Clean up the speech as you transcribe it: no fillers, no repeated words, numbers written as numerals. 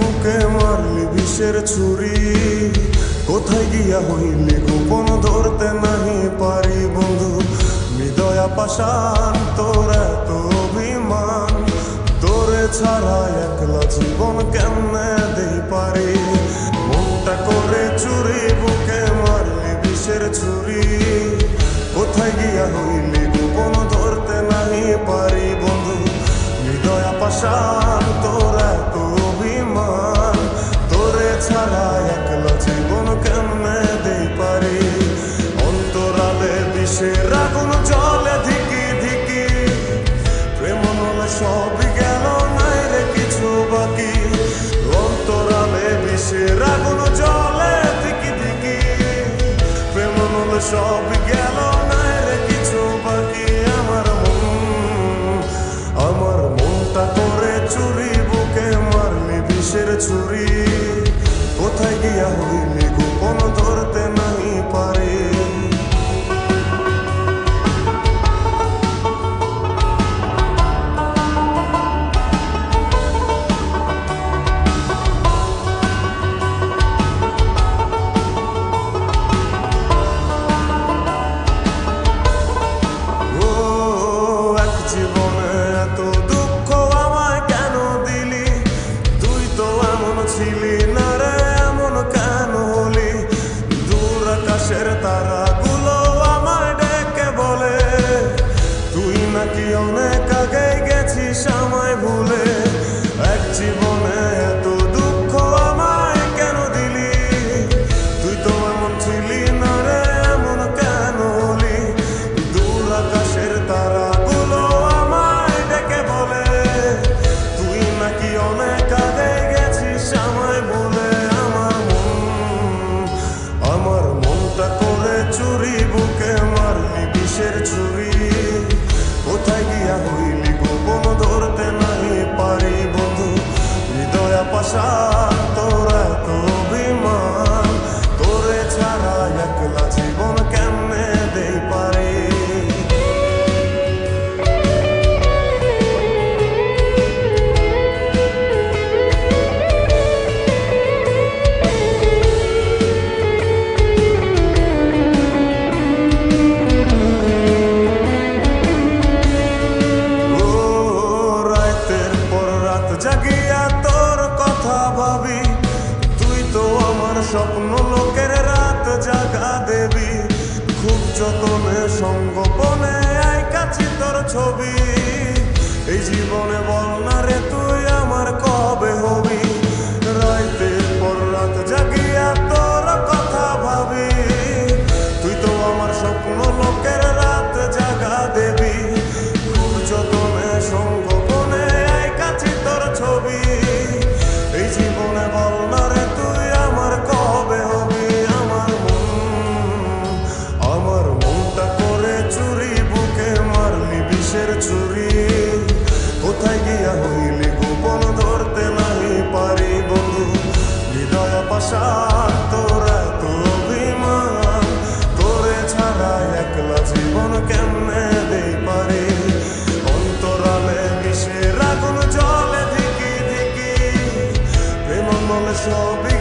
বুকে মারলি বিষের ছুরি, কোথায় গিয়া হইলি গোপন ধরতে নাহি পারি বন্ধু। হৃদয়া পাষাণ তোর এত অভিমান, তোরে ছাড়া একলা জীবন কেমনে দেই পারি। মনটা করে চুরি বুকে মারলি বিষের ছুরি, কোথায় গিয়া হইলি গোপন ধরতে নাহি পারি বন্ধু। হৃদয়া পাষাণ তোর এত অভিমান, তোরে ছাড়া একলা জীবন কেমনে দেই পারি। অন্তরালে বিষের আগুন জ্বলে ধিকি ধিকি, প্রেম নলে সবই গেল নাই রে কিছু বাকি। অন্তরালে বিষের আগুন জ্বলে ধিকি ধিকি, প্রেম নলে সবই গেল নাই রে কিছু বাকি। আমার মনটা করে চুরি বুকে মারলি বিষের ছুরি, কোথায় গিয়া হইলি গোপন ধরতে নাহি পারি। ছিলি না রে এমন কেন হলি, দূর আকাশের তারাগুলো আমায় ডেকে বলে, তুই নাকি অনেক আগে গেছিস আমায় ভুলে। এক জীবনে এত দুঃখ আমায় কেন দিলি, তুই তো এমন ছিলি না রে এমন কেন হলি। দূর আকাশের তারাগুলো আমায় ডেকে বলে, তুই নাকি অনেক আগে আমায় বলে। আমার মনটা করে চুরি বুকে মারলি বিষের ছুরি, কোথায় গিয়া হইলি গোপন ধরতে নাহি পারি বন্ধু। হৃদয়া পাষাণ তোর এত অভিমান, তোরে ছাড়া একলা জীবন কেমনে দেই পারি। জাগিয়া তোর কথা ভাবি, তুই তো আমার স্বপ্ন লোকের রাত জাগা দেবী। খুব যতনে সঙ্গোপনে আইকাছি তোর ছবি, এই জীবনে বল না রে তুই আমার কবে হবি। রাতের পর রাত জাগিয়া তোর কথা ভাবি, তুই তো আমার স্বপ্ন লোকের রাত জাগা দেবী। খুব যতনে সঙ্গোপনে আইকাছি তোর ছবি, এই জীবনে বল না রে তুই আমার কবে হবি। আমার মনটা করে চুরি বুকে মারলি বিষের ছুরি, কোথায় গিয়া হইলি গোপন ধরতে নাহি পারি বন্ধু। হৃদয়া পাষাণ তোর এত অভিমান, তোরে ছাড়া একলা জীবন কেমনে দেই পারি। অন্তরালে বিষের আগুন জ্বলে ধিকি ধিকি, প্রেম মনে সবই